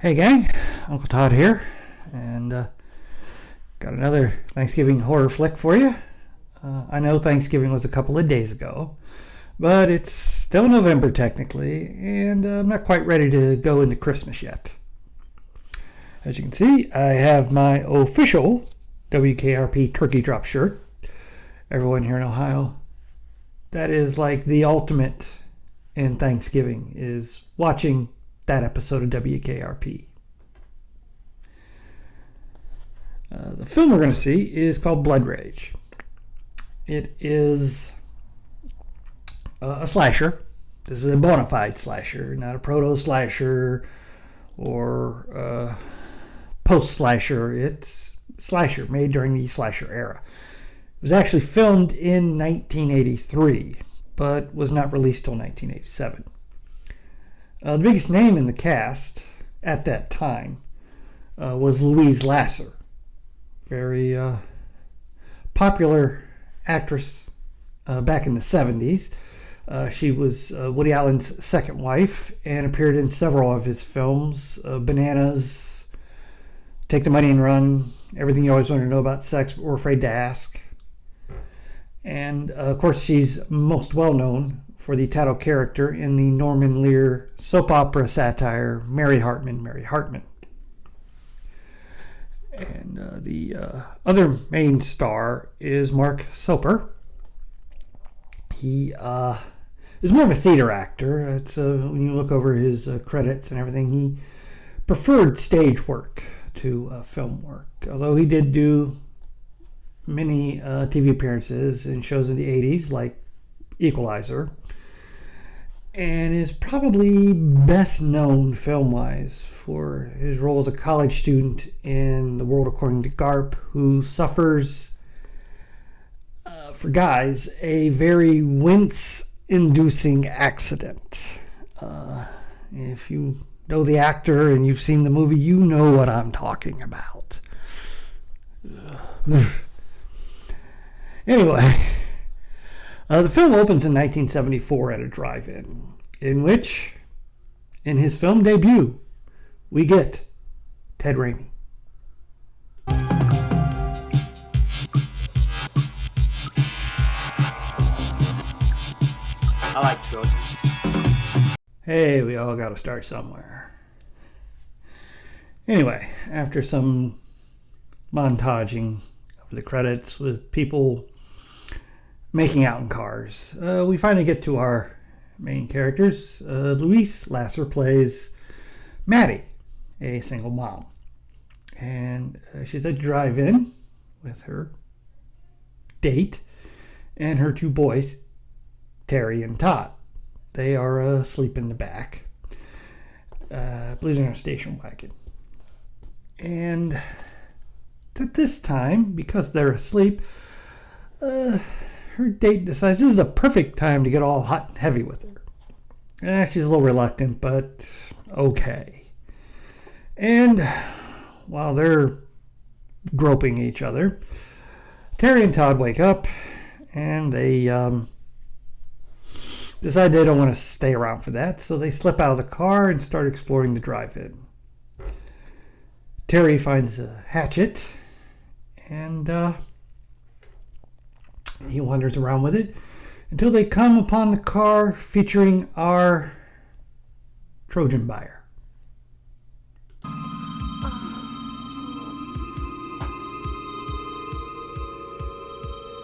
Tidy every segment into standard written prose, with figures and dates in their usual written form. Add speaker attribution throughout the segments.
Speaker 1: Hey gang, Uncle Todd here, and got another Thanksgiving horror flick for you. I know Thanksgiving was a couple of days ago, but it's still November technically, and I'm not quite ready to go into Christmas yet. As you can see, I have my official WKRP turkey drop shirt. Everyone here in Ohio, that is like the ultimate in Thanksgiving, is watching that episode of WKRP. The film we're going to see is called Blood Rage. It is a slasher. This is a bona fide slasher, not a proto-slasher or post-slasher. It's slasher, made during the slasher era. It was actually filmed in 1983, but was not released till 1987. The biggest name in the cast at that time was Louise Lasser. Very popular actress back in the 70s. She was Woody Allen's second wife and appeared in several of his films. Bananas, Take the Money and Run, Everything You Always Wanted to Know About Sex But Were Afraid to Ask. And of course she's most well known for the title character in the Norman Lear soap opera satire Mary Hartman, Mary Hartman. And the other main star is Mark Soper. He is more of a theater actor. It's when you look over his credits and everything, he preferred stage work to film work. Although he did do many TV appearances in shows in the 80s like Equalizer, and is probably best known film-wise for his role as a college student in The World According to Garp, who suffers, for guys, a very wince-inducing accident. If you know the actor and you've seen the movie, you know what I'm talking about. Anyway, the film opens in 1974 at a drive-in, in which, in his film debut, we get Ted Raimi.
Speaker 2: I like Trojans.
Speaker 1: Hey, we all got to start somewhere. Anyway, after some montaging of the credits with people making out in cars, we finally get to our main characters. Louise Lasser plays Maddie, a single mom, and she's at a drive-in with her date and her two boys, Terry and Todd. They are asleep in the back. I believe they're in a station wagon. And at this time, because they're asleep, her date decides this is a perfect time to get all hot and heavy with her. She's a little reluctant, but okay. And while they're groping each other, Terry and Todd wake up, and they decide they don't want to stay around for that, so they slip out of the car and start exploring the drive-in. Terry finds a hatchet, and he wanders around with it until they come upon the car featuring our Trojan buyer.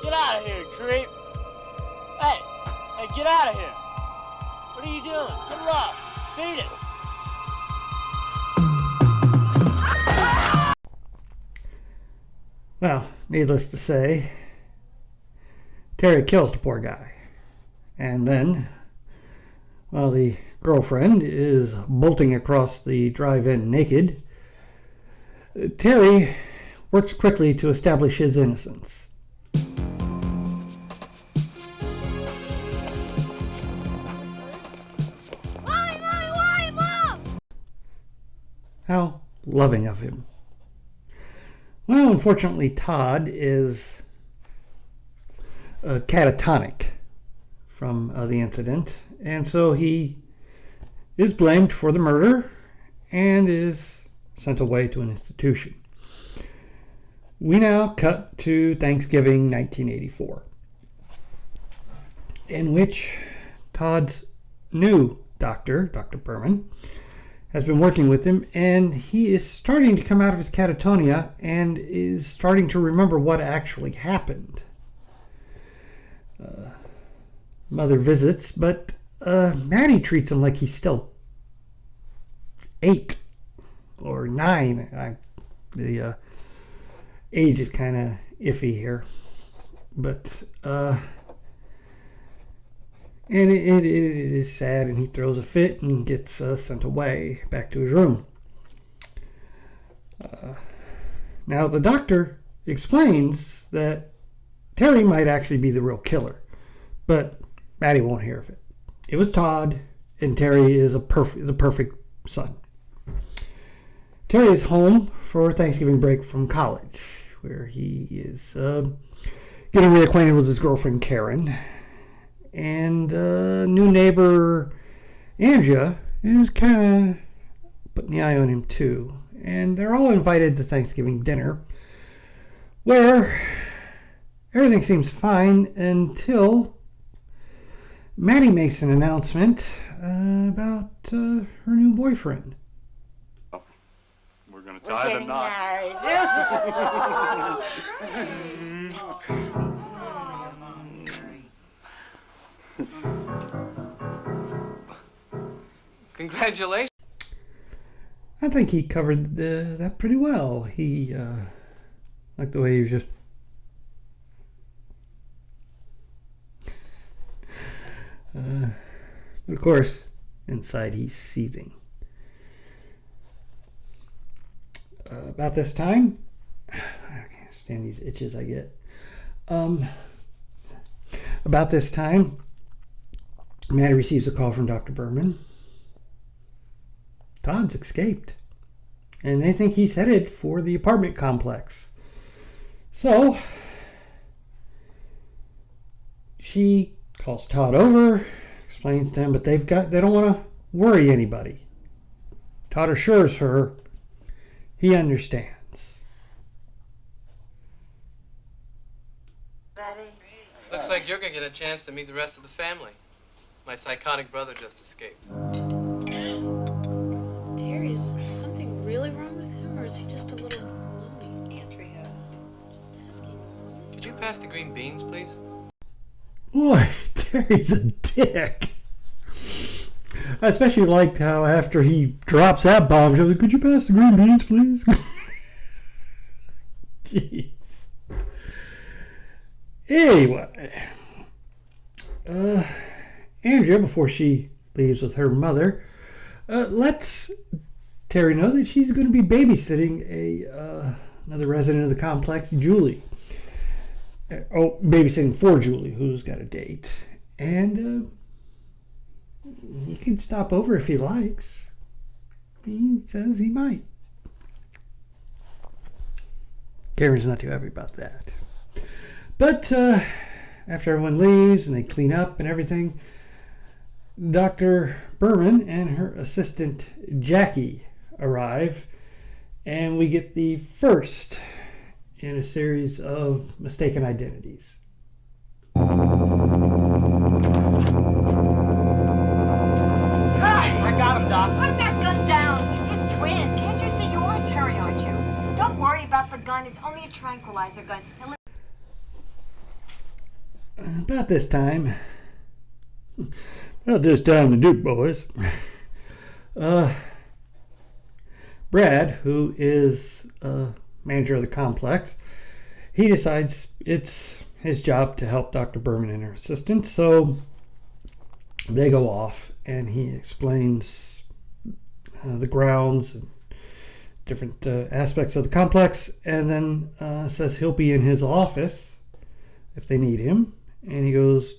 Speaker 2: Get out of here, creep. Hey, get out of here. What are you doing? Get her off. Beat it.
Speaker 1: Well, needless to say, Terry kills the poor guy. And then, while the girlfriend is bolting across the drive-in naked, Terry works quickly to establish his innocence.
Speaker 3: Why, Mom?
Speaker 1: How loving of him. Well, unfortunately, Todd is catatonic from the incident, and so he is blamed for the murder and is sent away to an institution. We now cut to Thanksgiving 1984, in which Todd's new doctor, Dr. Berman, has been working with him, and he is starting to come out of his catatonia and is starting to remember what actually happened. Mother visits, but Maddie treats him like he's still 8 or 9. The age is kind of iffy here, but and it is sad, and he throws a fit and gets sent away back to his room. Now the doctor explains that Terry might actually be the real killer, but Maddie won't hear of it. It was Todd, and Terry is the perfect son. Terry is home for Thanksgiving break from college, where he is getting reacquainted with his girlfriend Karen, and new neighbor Andrea is kind of putting the eye on him too. And they're all invited to Thanksgiving dinner, where everything seems fine until Maddie makes an announcement about her new boyfriend.
Speaker 4: We're going to tie the knot.
Speaker 5: Congratulations.
Speaker 1: I think he covered that pretty well. He liked the way he was just but of course, inside he's seething. About this time, I can't stand these itches I get. About this time, Maddie receives a call from Dr. Berman. Todd's escaped, and they think he's headed for the apartment complex. So she calls Todd over, explains to him, but they don't want to worry anybody. Todd assures her he understands.
Speaker 5: Looks like you're gonna get a chance to meet the rest of the family. My psychotic brother just escaped.
Speaker 6: Terry, is something really wrong with him, or is he just a little loony? Andrea, just asking.
Speaker 5: Could you pass the green beans, please?
Speaker 1: Boy, Terry's a dick. I especially liked how after he drops that bomb, she's like, could you pass the green beans, please? Jeez. Anyway, Andrea, before she leaves with her mother, lets Terry know that she's going to be babysitting another resident of the complex, Julie. Babysitting for Julie, who's got a date. And he can stop over if he likes. He says he might. Karen's not too happy about that. But after everyone leaves and they clean up and everything, Dr. Berman and her assistant Jackie arrive, and we get the first in a series of mistaken identities.
Speaker 2: Hey, I got him, Doc.
Speaker 3: Put that gun down. It's his twin. Can't you see you're Terry, aren't you? Don't worry about the gun. It's only a tranquilizer gun.
Speaker 1: About this time, about this time the Duke boys, Brad, who is manager of the complex, he decides it's his job to help Dr. Berman and her assistant, so they go off and he explains the grounds and different aspects of the complex, and then says he'll be in his office if they need him. And he goes,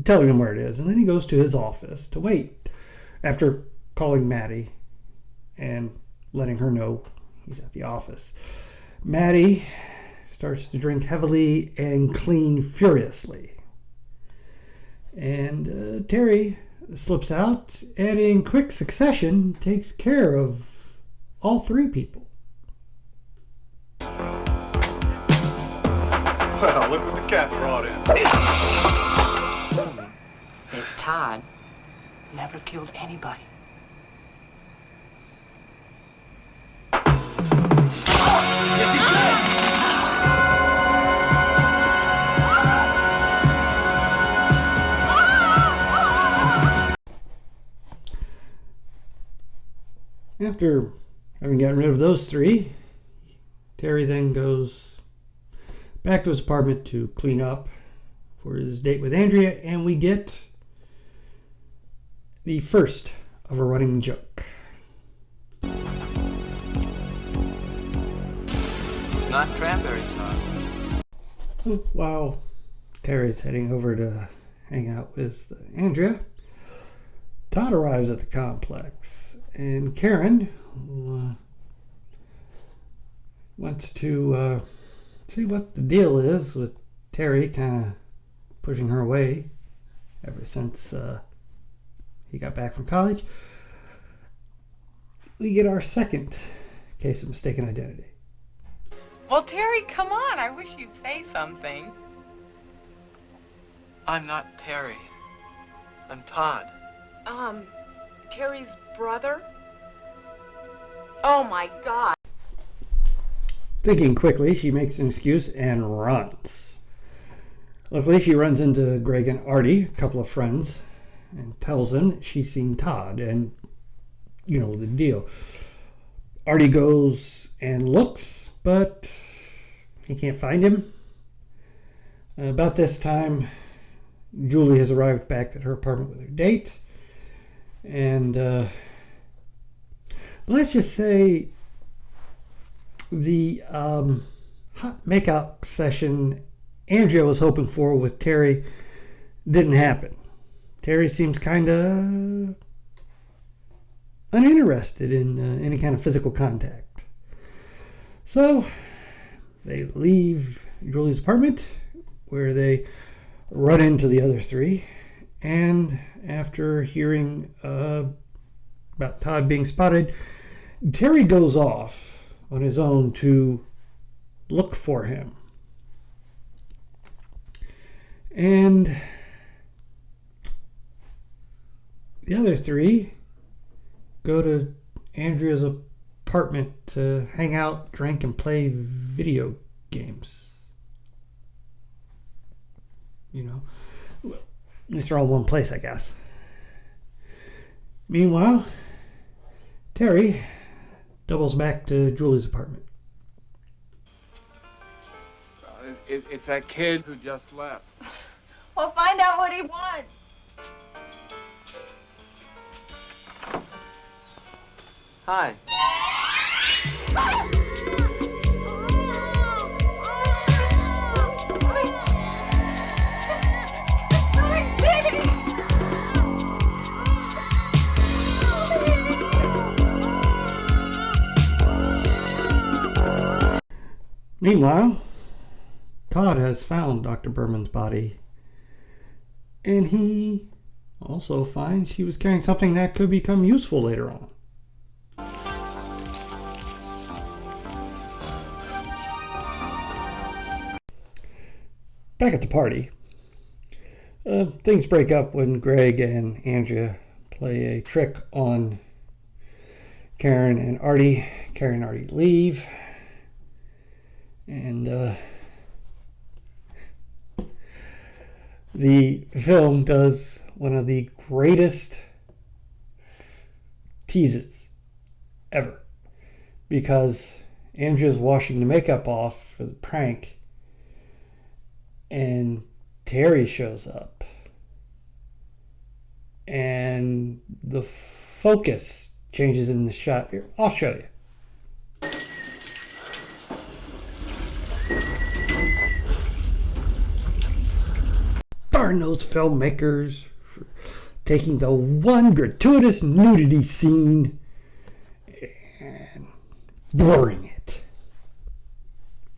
Speaker 1: telling them where it is, and then he goes to his office to wait after calling Maddie and letting her know he's at the office. Maddie starts to drink heavily and clean furiously. And Terry slips out and in quick succession takes care of all three people.
Speaker 4: Well, look what the cat brought in.
Speaker 7: That Todd never killed anybody.
Speaker 2: Yes, he did!
Speaker 1: After having gotten rid of those three, Terry then goes back to his apartment to clean up for his date with Andrea, and we get the first of a running joke.
Speaker 5: It's not cranberry sauce.
Speaker 1: While Terry's heading over to hang out with Andrea, Todd arrives at the complex, and Karen, who wants to see what the deal is with Terry kind of pushing her away ever since he got back from college. We get our second case of mistaken identity.
Speaker 8: Well, Terry, come on. I wish you'd say something.
Speaker 5: I'm not Terry. I'm Todd.
Speaker 6: Terry's brother? Oh my God.
Speaker 1: Thinking quickly, she makes an excuse and runs. Luckily, she runs into Greg and Artie, a couple of friends, and tells them she's seen Todd, and you know the deal. Artie goes and looks, but he can't find him. About this time, Julie has arrived back at her apartment with her date, and let's just say the hot makeout session Andrea was hoping for with Terry didn't happen. Terry seems kind of uninterested in any kind of physical contact. So they leave Julie's apartment, where they run into the other three, and after hearing about Todd being spotted, Terry goes off on his own to look for him. And the other three go to Andrea's apartment to hang out, drink, and play video games. You know, at least they're all in one place, I guess. Meanwhile, Terry doubles back to Julie's apartment.
Speaker 9: It's that kid who just left.
Speaker 3: Well, find out what he wants.
Speaker 5: Hi.
Speaker 1: Meanwhile, Todd has found Dr. Berman's body, and he also finds she was carrying something that could become useful later on. Back at the party, things break up when Greg and Andrea play a trick on Karen and Artie. Karen and Artie leave, and the film does one of the greatest teases ever, because Andrea's washing the makeup off for the prank, and Terry shows up, and the focus changes in the shot. Here, I'll show you. Darn those filmmakers for taking the one gratuitous nudity scene and blurring it.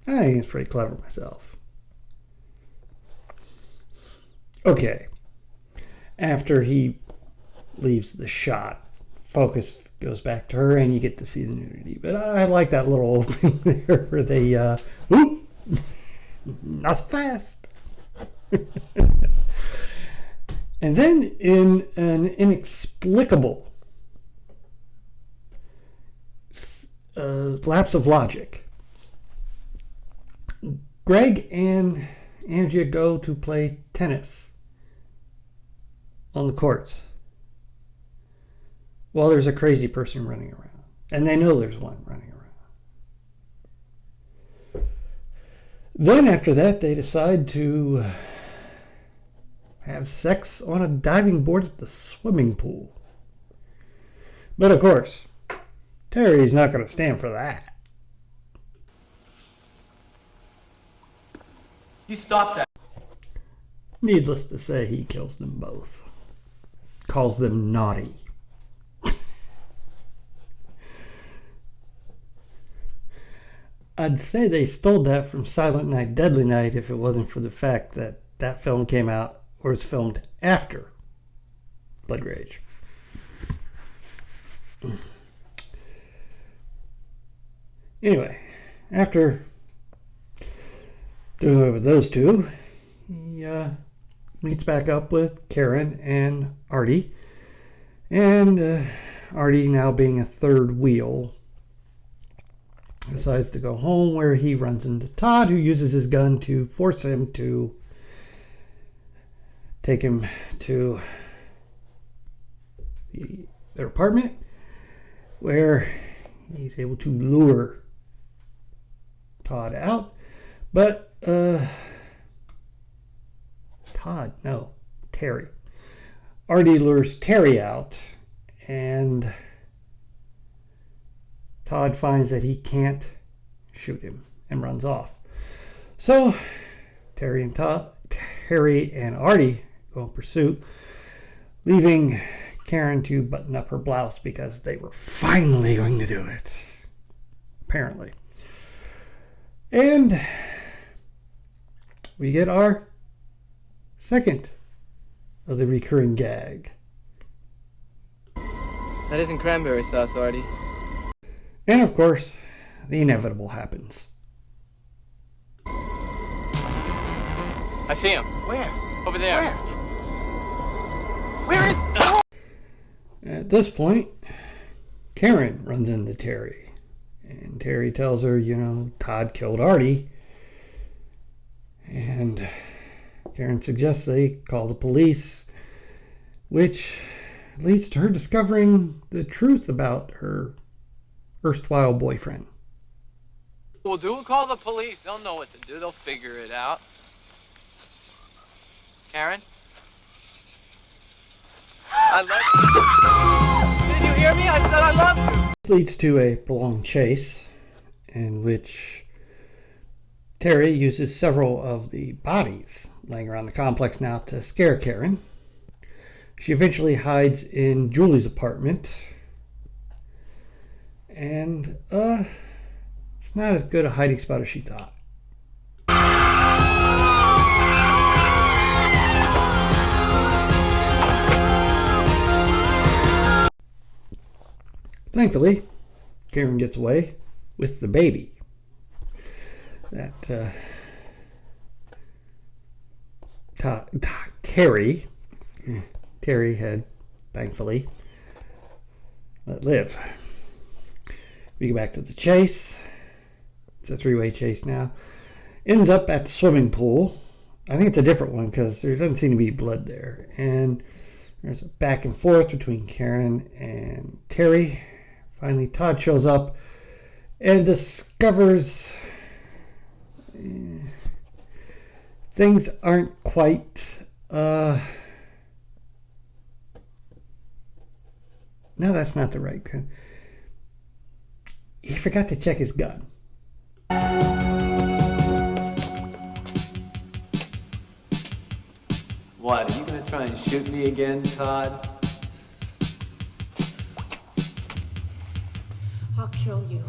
Speaker 1: I think it's pretty clever myself. Okay, after he leaves the shot, focus goes back to her, and you get to see the nudity. But I like that little opening there where they, whoop, not so fast. And then, in an inexplicable lapse of logic, Greg and Andrea go to play tennis on the courts. Well, there's a crazy person running around, and they know there's one running around. Then after that, they decide to have sex on a diving board at the swimming pool. But of course, Terry's not going to stand for that.
Speaker 5: You stop that.
Speaker 1: Needless to say, he kills them both. Calls them naughty. I'd say they stole that from Silent Night, Deadly Night if it wasn't for the fact that that film came out or was filmed after Blood Rage. Anyway, after doing away with those two, he meets back up with Karen and Artie. And Artie, now being a third wheel, decides to go home, where he runs into Todd, who uses his gun to force him to take him to their apartment, where he's able to lure Todd out. But Terry. Artie lures Terry out, and Todd finds that he can't shoot him and runs off. So Terry and Artie go in pursuit, leaving Karen to button up her blouse because they were finally going to do it, apparently. And we get our second of the recurring gag.
Speaker 5: That isn't cranberry sauce, Artie.
Speaker 1: And of course, the inevitable happens.
Speaker 5: I see him.
Speaker 7: Where?
Speaker 5: Over there.
Speaker 7: Where?
Speaker 1: At this point, Karen runs into Terry. And Terry tells her, Todd killed Artie. And Karen suggests they call the police, which leads to her discovering the truth about her erstwhile boyfriend.
Speaker 5: We'll call the police. They'll know what to do. They'll figure it out. Karen? I love you. Did you hear me? I said I love you.
Speaker 1: This leads to a prolonged chase in which Terry uses several of the bodies laying around the complex now to scare Karen. She eventually hides in Julie's apartment. And, it's not as good a hiding spot as she thought. Thankfully, Karen gets away with the baby that Terry had thankfully let live. We go back to the chase. It's a three-way chase now. Ends up at the swimming pool. I think it's a different one because there doesn't seem to be blood there. And there's a back and forth between Karen and Terry. Finally, Todd shows up and discovers things aren't quite... No, that's not the right kind. He forgot to check his gun.
Speaker 5: What, are you going to try and shoot me again, Todd?
Speaker 6: I'll kill you.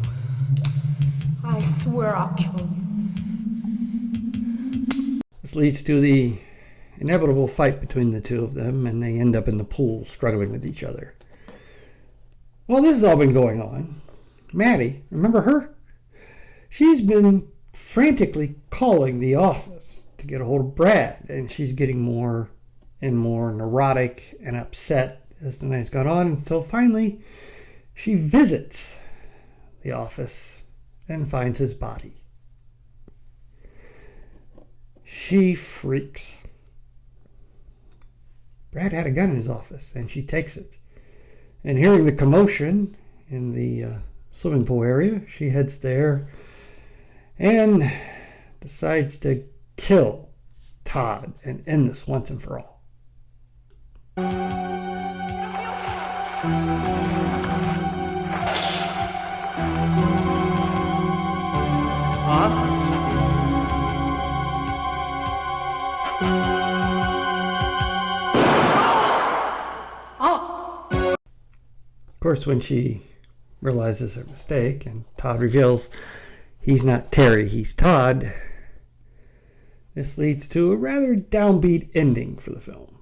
Speaker 6: I swear I'll kill you.
Speaker 1: This leads to the inevitable fight between the two of them, and they end up in the pool struggling with each other. While this has all been going on, Maddie, remember her? She's been frantically calling the office to get a hold of Brad, and she's getting more and more neurotic and upset as the night's gone on. And so finally, she visits the office and finds his body. She freaks. Brad had a gun in his office, and she takes it. And hearing the commotion in the swimming pool area, she heads there and decides to kill Todd and end this once and for all. Of course, when she realizes her mistake and Todd reveals he's not Terry, he's Todd, this leads to a rather downbeat ending for the film.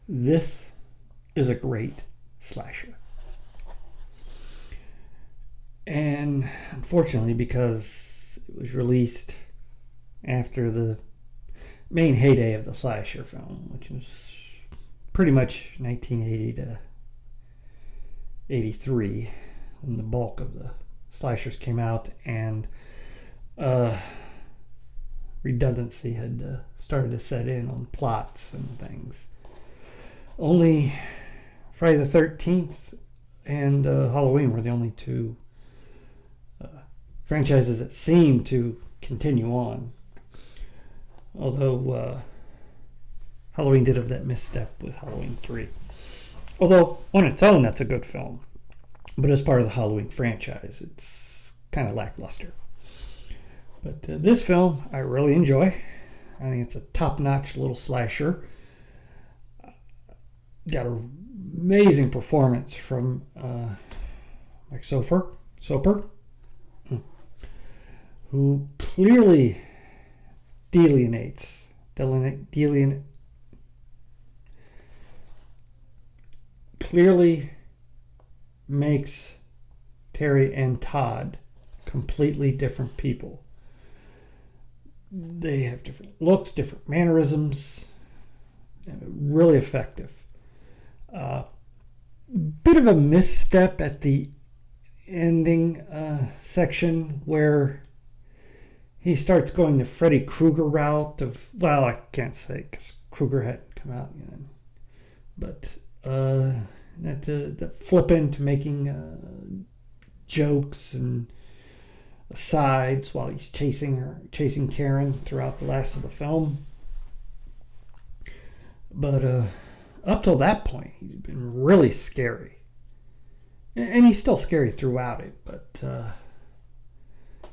Speaker 1: This is a great slasher. And unfortunately, because it was released after the main heyday of the slasher film, which was pretty much 1980 to 83, when the bulk of the slashers came out, and redundancy had started to set in on plots and things. Only Friday the 13th and Halloween were the only two franchises that seemed to continue on. Although Halloween did have that misstep with Halloween 3. Although on its own, that's a good film. But as part of the Halloween franchise, it's kind of lackluster. But this film, I really enjoy. I think it's a top-notch little slasher. Got an amazing performance from Mike Soper, who clearly clearly makes Terry and Todd completely different people. They have different looks, different mannerisms, really effective. Bit of a misstep at the ending section where he starts going the Freddy Krueger route of, well, I can't say because Krueger hadn't come out yet, but that flip into making jokes and asides while he's chasing Karen throughout the last of the film. But up till that point, he's been really scary, and he's still scary throughout it. But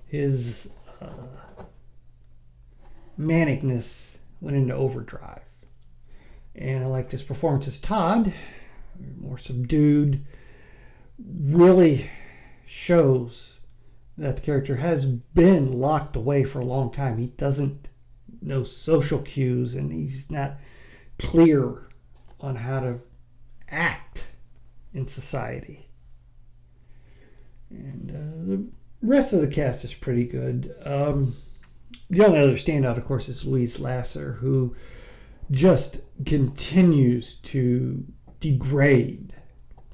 Speaker 1: his manicness went into overdrive, and I liked his performance as Todd, more subdued. Really shows that the character has been locked away for a long time. He doesn't know social cues, and he's not clear on how to act in society. And the rest of the cast is pretty good. The only other standout, of course, is Louise Lasser, who just continues to degrade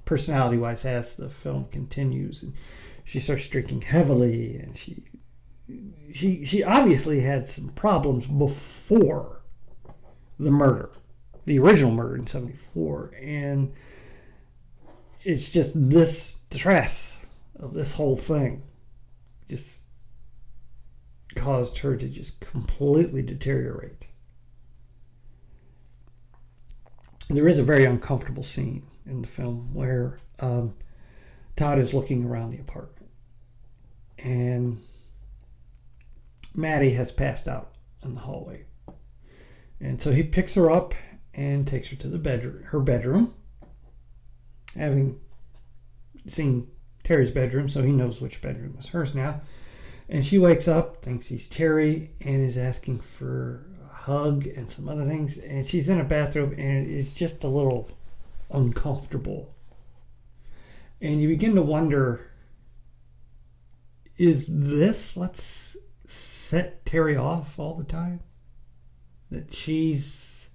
Speaker 1: personality-wise as the film continues. And she starts drinking heavily, and she obviously had some problems before the murder, the original murder in 1974, and it's just this stress of this whole thing just caused her to just completely deteriorate. There is a very uncomfortable scene in the film where Todd is looking around the apartment, and Maddie has passed out in the hallway. And so he picks her up and takes her to her bedroom, having seen Terry's bedroom, so he knows which bedroom is hers now. And she wakes up, thinks he's Terry, and is asking for a hug and some other things. And she's in a bathrobe, and it is just a little uncomfortable. And you begin to wonder, is this what's set Terry off all the time? That she's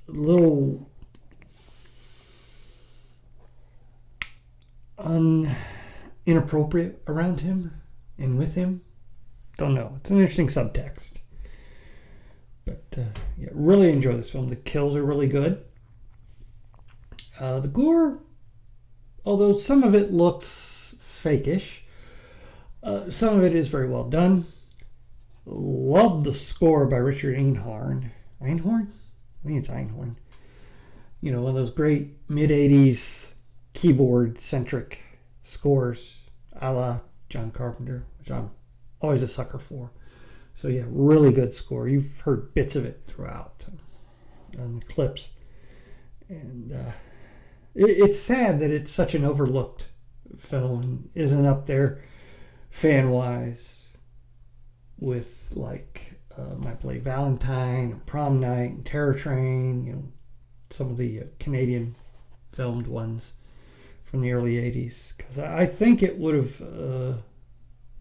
Speaker 1: a little inappropriate around him and with him? Don't know. It's an interesting subtext. But yeah, really enjoy this film. The kills are really good. The gore, although some of it looks fakeish, some of it is very well done. Love the score by Richard Einhorn. Einhorn? I think it's Einhorn. You know, one of those great mid-80s keyboard-centric scores a la John Carpenter, which I'm always a sucker for. So yeah, really good score. You've heard bits of it throughout on the clips. And it's sad that it's such an overlooked film and isn't up there fan-wise with like My Bloody Valentine, and Prom Night, and Terror Train, you know, some of the Canadian filmed ones from the early 80s, because I think it would have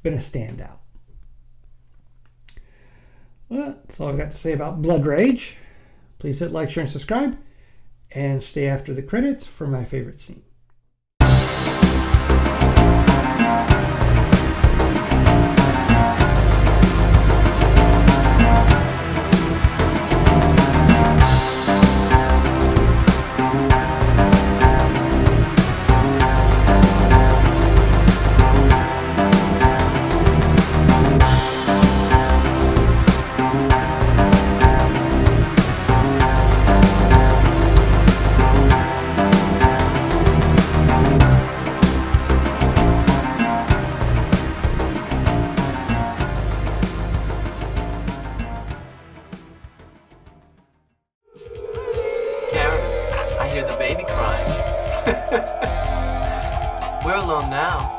Speaker 1: been a standout. Well, that's all I've got to say about Blood Rage. Please hit like, share, and subscribe, and stay after the credits for my favorite scene.
Speaker 5: I hear the baby crying. We're alone now.